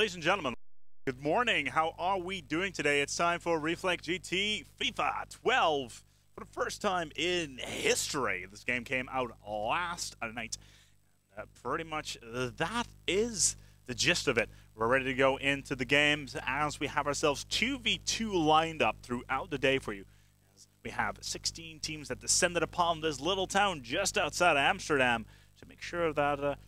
Ladies and gentlemen, good morning. How are we doing today? It's time for Reflex GT FIFA 12. For the first time in history, this game came out last night. Pretty much that is the gist of it. We're ready to go into the games as we have ourselves 2v2 lined up throughout the day for you. We have 16 teams that descended upon this little town just outside of Amsterdam to make sure that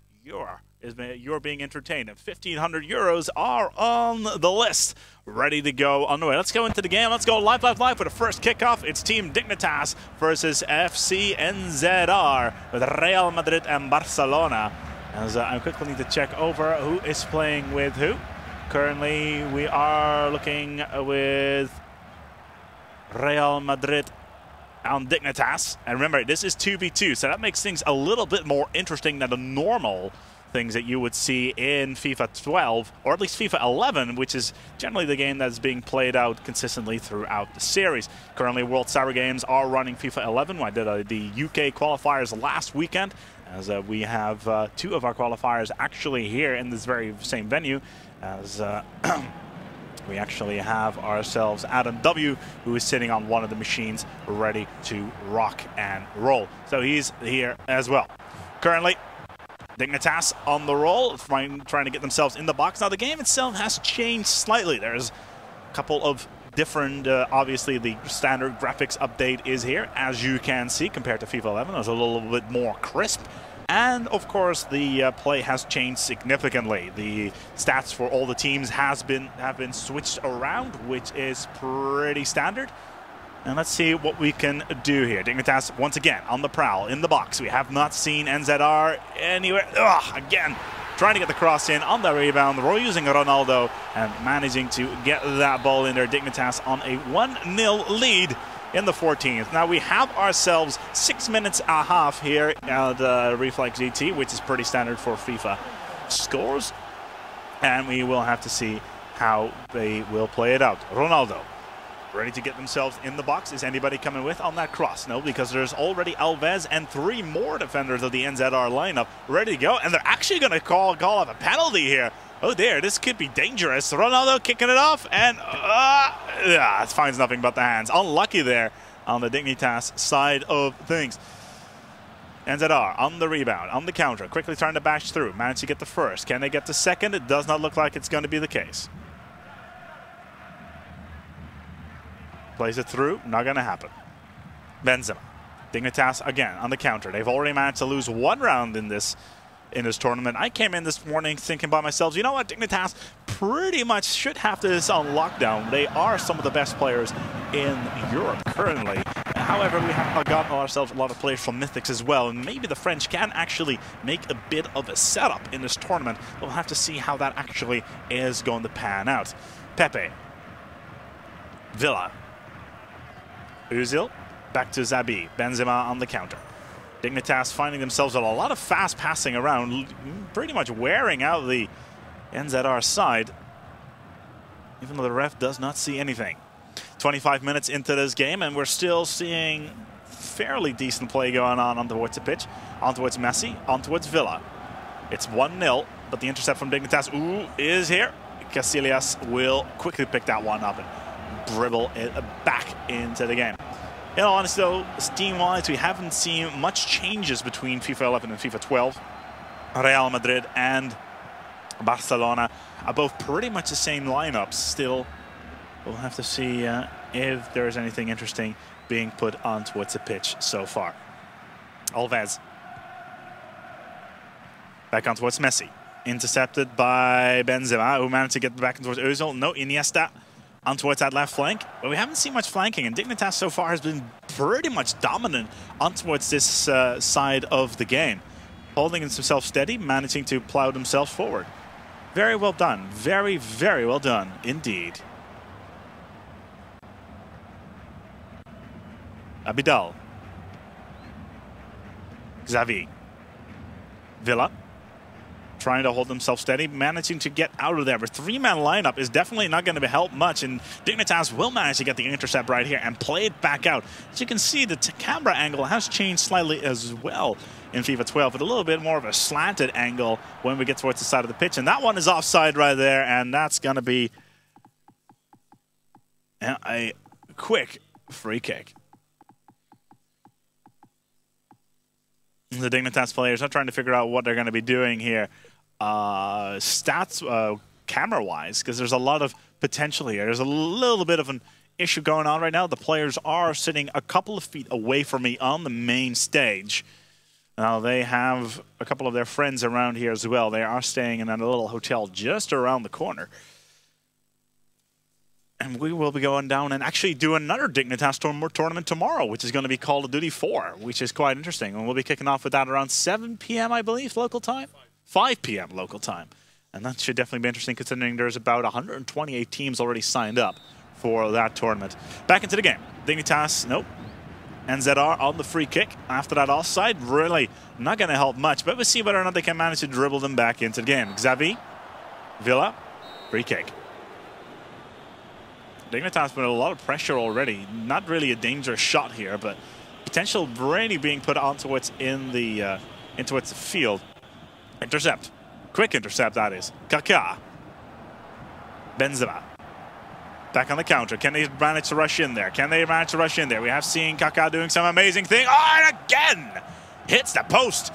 you're being entertained. And 1,500 euros are on the list, ready to go on the way. Let's go into the game. Let's go live for the first kickoff. It's Team Dignitas versus FC NZR with Real Madrid and Barcelona. As I quickly need to check over who is playing with who. Currently, we are looking with Real Madrid and Dignitas. And remember, this is 2v2, so that makes things a little bit more interesting than the normal things that you would see in FIFA 12, or at least FIFA 11, which is generally the game that's being played out consistently throughout the series. Currently, World Cyber Games are running FIFA 11. I did the UK qualifiers last weekend, as we have two of our qualifiers actually here in this very same venue, as we actually have ourselves Adam W, who is sitting on one of the machines ready to rock and roll. So he's here as well. Currently, Dignitas on the roll, trying to get themselves in the box. Now, the game itself has changed slightly. There's a couple of different, obviously, the standard graphics update is here, as you can see, compared to FIFA 11. It's a little bit more crisp. And, of course, the play has changed significantly. The stats for all the teams have been switched around, which is pretty standard. And let's see what we can do here. Dignitas, once again, on the prowl, in the box. We have not seen NZR anywhere. Again, trying to get the cross in on the rebound. We're using Ronaldo and managing to get that ball in there. Dignitas on a 1-0 lead in the 14th. Now we have ourselves 6 minutes and a half here at Reflex GT, which is pretty standard for FIFA scores. And we will have to see how they will play it out. Ronaldo, ready to get themselves in the box. Is anybody coming with on that cross? No, because there's already Alves and 3 more defenders of the NZR lineup ready to go. And they're actually going to call up a penalty here. Oh dear, this could be dangerous. Ronaldo kicking it off, and it finds nothing but the hands. Unlucky there on the Dignitas side of things. NZR on the rebound, on the counter, quickly trying to bash through. Managed to get the first. Can they get the second? It does not look like it's going to be the case. Plays it through, not going to happen. Benzema. Dignitas again on the counter. They've already managed to lose 1 round in this tournament. I came in this morning thinking by myself, you know what, Dignitas pretty much should have this on lockdown. They are some of the best players in Europe currently. However, we have gotten ourselves a lot of players from Mythics as well, and maybe the French can actually make a bit of a setup in this tournament. We'll have to see how that actually is going to pan out. Pepe. Villa. Özil, back to Zabi. Benzema on the counter. Dignitas finding themselves with a lot of fast passing around, pretty much wearing out the NZR side, even though the ref does not see anything. 25 minutes into this game, and we're still seeing fairly decent play going on towards the pitch, on towards Messi, on towards Villa. It's 1-0, but the intercept from Dignitas is here. Casillas will quickly pick that one up and dribble it back into the game. In all honesty, though, Steam-wise, we haven't seen much changes between FIFA 11 and FIFA 12. Real Madrid and Barcelona are both pretty much the same lineups. Still, we'll have to see if there's anything interesting being put on towards the pitch so far. Alves. Back on towards Messi. Intercepted by Benzema, who managed to get back towards Özil. No, Iniesta on towards that left flank, but we haven't seen much flanking, and Dignitas so far has been pretty much dominant on towards this side of the game. Holding himself steady, managing to plow themselves forward. Very well done. Very, very well done indeed. Abidal. Xavi. Villa. trying to hold themselves steady, managing to get out of there. But three-man lineup is definitely not going to help much, and Dignitas will manage to get the intercept right here and play it back out. As you can see, the camera angle has changed slightly as well in FIFA 12, with a little bit more of a slanted angle when we get towards the side of the pitch. And that one is offside right there, and that's going to be a quick free kick. The Dignitas players are trying to figure out what they're going to be doing here, camera-wise, because there's a lot of potential here. There's a little bit of an issue going on right now. The players are sitting a couple of feet away from me on the main stage. Now, they have a couple of their friends around here as well. They are staying in a little hotel just around the corner. And we will be going down and actually do another Dignitas tournament tomorrow, which is going to be Call of Duty 4, which is quite interesting. And we'll be kicking off with that around 7 p.m., I believe, local time? 5 p.m. local time. And that should definitely be interesting, considering there's about 128 teams already signed up for that tournament. Back into the game. Dignitas, nope. NZR on the free kick. After that offside, really not going to help much. But we'll see whether or not they can manage to dribble them back into the game. Xavi, Villa, free kick. Dignitas put a lot of pressure already. Not really a dangerous shot here, but potential really being put onto what's in the into its field. Intercept, quick intercept that is. Kaká, Benzema, back on the counter. Can they manage to rush in there? Can they manage to rush in there? We have seen Kaká doing some amazing thing. Oh, and again hits the post.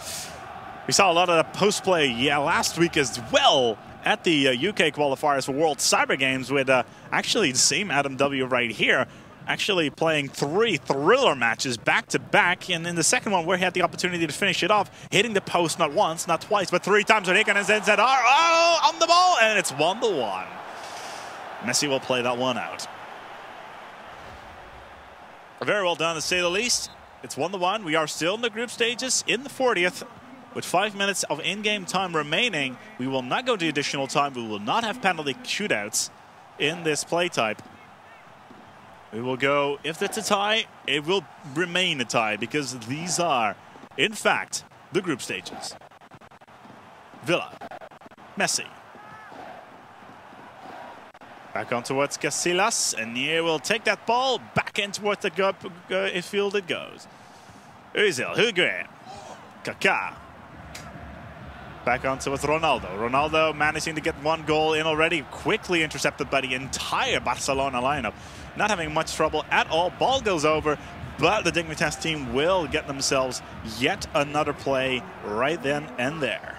We saw a lot of the post play, last week as well, at the UK qualifiers for World Cyber Games, with actually the same Adam W right here, actually playing 3 thriller matches back-to-back. And in the second one, where he had the opportunity to finish it off, hitting the post not once, not twice, but 3 times with Hicken and NZR. Oh, on the ball, and it's 1-1. Messi will play that one out. Very well done, to say the least. It's 1-1. We are still in the group stages in the 40th. With 5 minutes of in-game time remaining, we will not go to additional time. We will not have penalty shootouts in this play type. We will go, if it's a tie, it will remain a tie, because these are, in fact, the group stages. Villa, Messi. Back on towards Casillas, and here will take that ball back in towards the field it goes. Özil, Higuain, Kaká. Back onto with Ronaldo. Ronaldo managing to get 1 goal in already. Quickly intercepted by the entire Barcelona lineup. Not having much trouble at all. Ball goes over, but the Dignitas team will get themselves yet another play right then and there.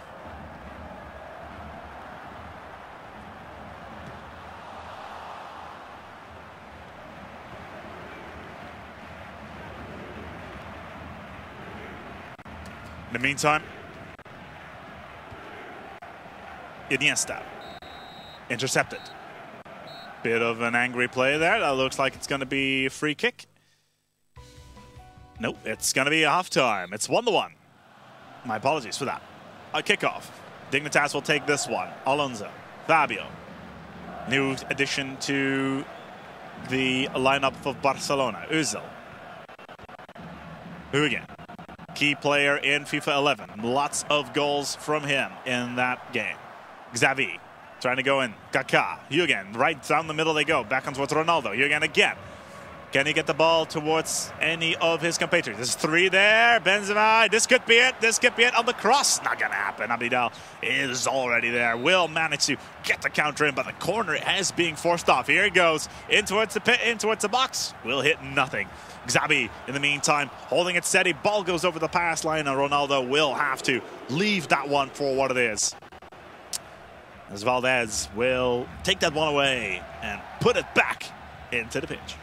In the meantime, Iniesta, intercepted. Bit of an angry play there. That looks like it's going to be a free kick. Nope, it's going to be a halftime. It's 1-1. My apologies for that. A kickoff. Dignitas will take this one. Alonso, Fabio. New addition to the lineup of Barcelona. Özil. Who again? Key player in FIFA 11. Lots of goals from him in that game. Xavi trying to go in. Kaká. Jürgen. Right down the middle they go. Back on towards Ronaldo. Jürgen again. Can he get the ball towards any of his compatriots? There's 3 there. Benzema. This could be it. This could be it on the cross. Not going to happen. Abidal is already there. Will manage to get the counter in, but the corner is being forced off. Here he goes. In towards the pit. In towards the box. Will hit nothing. Xavi, in the meantime, holding it steady. Ball goes over the pass line, and Ronaldo will have to leave that one for what it is. As Valdez will take that one away and put it back into the pitch.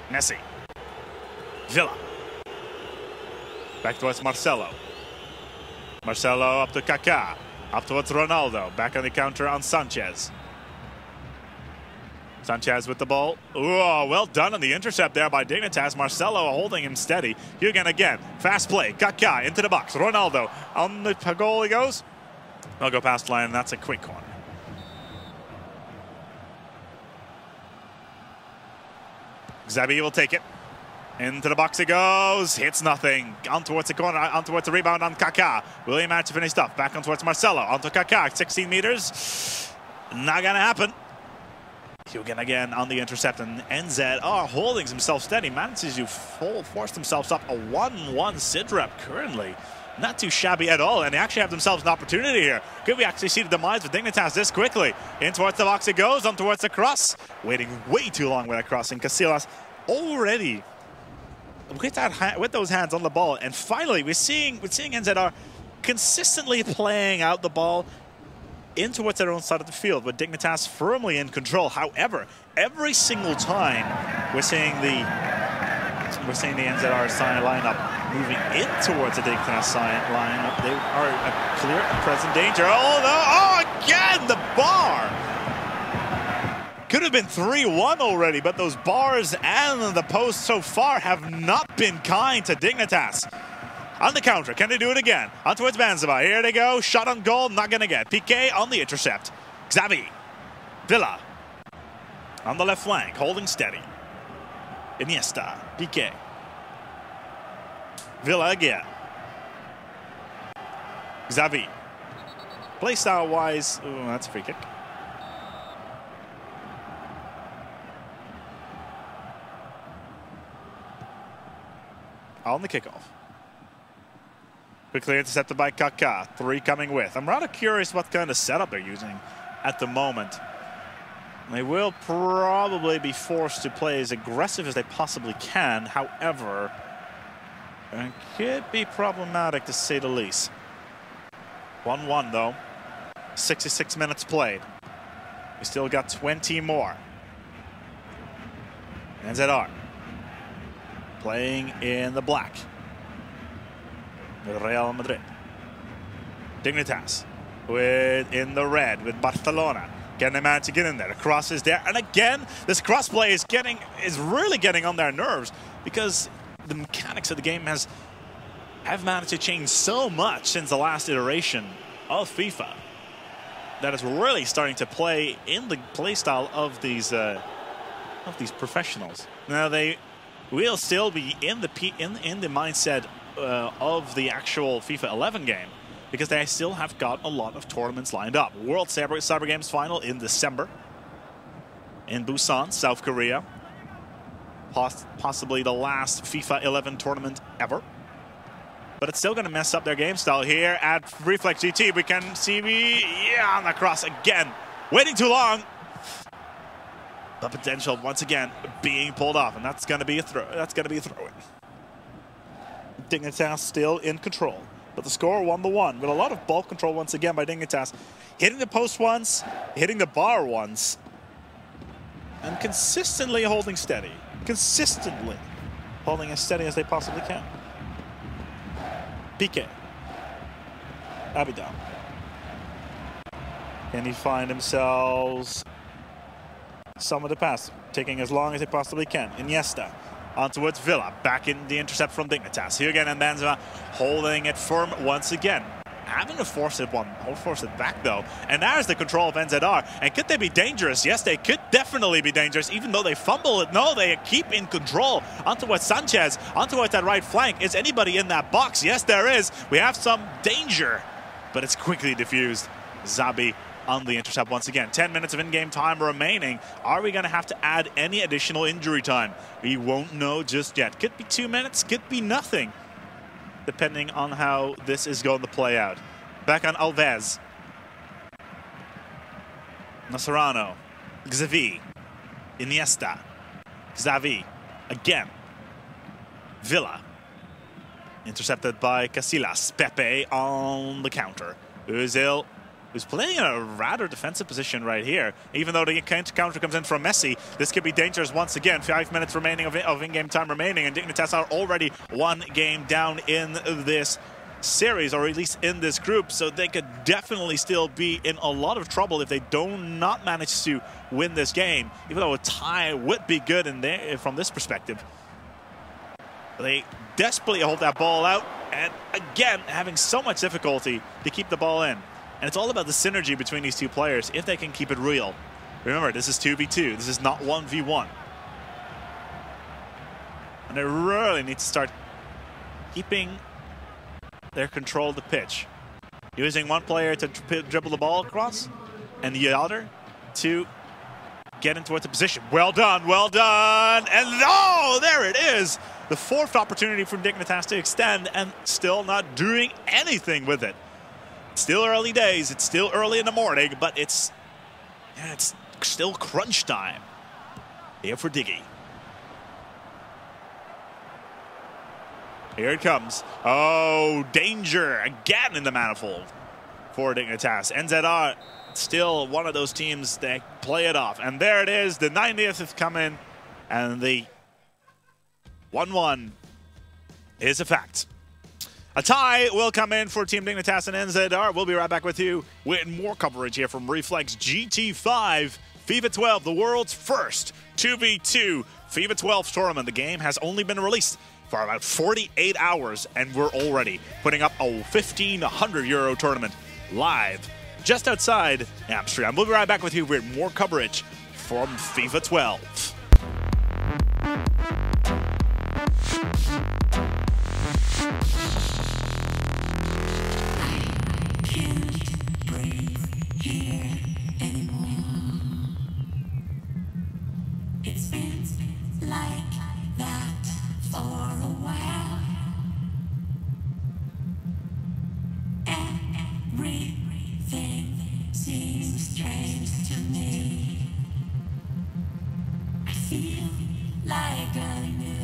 Messi. Villa. Back towards Marcelo. Marcelo up to Kaká. Up towards Ronaldo. Back on the counter on Sanchez. Sanchez with the ball. Oh, well done on the intercept there by Dignitas. Marcelo holding him steady. Jürgen again. Fast play. Kaká into the box. Ronaldo on the goal he goes. I'll go past line, and that's a quick corner. Xavi will take it. Into the box it goes. Hits nothing. On towards the corner. On towards the rebound on Kaká. Will he manage to finish stuff? Back on towards Marcelo. Onto Kaká. 16 meters. Not going to happen. Hugen again on the intercept. And NZR holding himself steady. Manages to force themselves up. A 1-1 Sid rep currently. Not too shabby at all. And they actually have themselves an opportunity here. Could we actually see the demise of Dignitas this quickly? In towards the box it goes. On towards the cross. Waiting way too long with that crossing. Casillas already with those hands on the ball, and finally we're seeing NZR consistently playing out the ball in towards their own side of the field, with Dignitas firmly in control. However, every single time we're seeing the NZR side lineup moving in towards the Dignitas side lineup, they are a clear and present danger. Oh no! Oh, again the bar. Could have been 3-1 already, but those bars and the post so far have not been kind to Dignitas. On the counter, can they do it again? On towards Benzema, here they go, shot on goal, not gonna get. Piqué on the intercept. Xavi, Villa, on the left flank, holding steady. Iniesta, Piqué. Villa again. Xavi. Playstyle-wise, that's a free kick. On the kickoff. Quickly intercepted by Kaká. 3 coming with. I'm rather curious what kind of setup they're using at the moment. They will probably be forced to play as aggressive as they possibly can. However, it could be problematic to say the least. 1-1 though. 66 minutes played. We still got 20 more. NZR. Playing in the black with Real Madrid. Dignitas in the red with Barcelona. Can they manage to get in there? The cross is there, and again, this cross play is really getting on their nerves, because the mechanics of the game have managed to change so much since the last iteration of FIFA that it's really starting to play in the playstyle of these professionals. Now they will still be in the mindset of the actual FIFA 11 game, because they still have got a lot of tournaments lined up. World Cyber Games final in December in Busan, South Korea. Possibly the last FIFA 11 tournament ever. But it's still going to mess up their game style here at Reflex GT. We can see on the cross again. Waiting too long. The potential once again being pulled off, and that's going to be a throw. That's going to be a throw-in. Dignitas still in control, but the score 1-1 with a lot of ball control once again by Dignitas, hitting the post once, hitting the bar once, and consistently holding steady. Consistently holding as steady as they possibly can. Piqué, Abidal. Can he find themselves some of the pass, taking as long as they possibly can. Iniesta on towards Villa, back in the intercept from Dignitas. Here again, and Benzema holding it firm once again. Having to force it back though. And there's the control of NZR. And could they be dangerous? Yes, they could definitely be dangerous, even though they fumble it. No, they keep in control. On towards Sanchez, on towards that right flank. Is anybody in that box? Yes, there is. We have some danger, but it's quickly diffused. Xavi on the intercept once again. 10 minutes of in-game time remaining. Are we going to have to add any additional injury time? We won't know just yet. Could be 2 minutes, could be nothing, depending on how this is going to play out. Back on Alves. Nasserano. Xavi. Iniesta. Xavi. Again. Villa. Intercepted by Casillas. Pepe on the counter. Özil, who's playing in a rather defensive position right here. Even though the counter comes in from Messi, this could be dangerous once again. 5 minutes remaining of in-game time remaining, and Dignitas are already 1 game down in this series, or at least in this group, so they could definitely still be in a lot of trouble if they do not manage to win this game, even though a tie would be good in there from this perspective. They desperately hold that ball out, and again, having so much difficulty to keep the ball in. And it's all about the synergy between these two players, if they can keep it real. Remember, this is 2v2. This is not 1v1. And they really need to start keeping their control of the pitch. Using one player to dribble the ball across, and the other to get into a position. Well done, well done. And oh, there it is. The fourth opportunity for Dignitas to extend, and still not doing anything with it. Still early days, it's still early in the morning, but it's still crunch time here for Diggy. Here it comes. Oh, danger again in the manifold for Dignitas. NZR still one of those teams that play it off. And there it is. The 90th has come in, and the 1-1 is a fact. A tie will come in for Team Dignitas and NZR. We'll be right back with you with more coverage here from Reflex GT 5, FIFA 12, the world's first 2v2 FIFA 12 tournament. The game has only been released for about 48 hours, and we're already putting up a €1,500 tournament live just outside Amsterdam. We'll be right back with you with more coverage from FIFA 12. It's been like that for a while. Everything seems strange to me. I feel like a new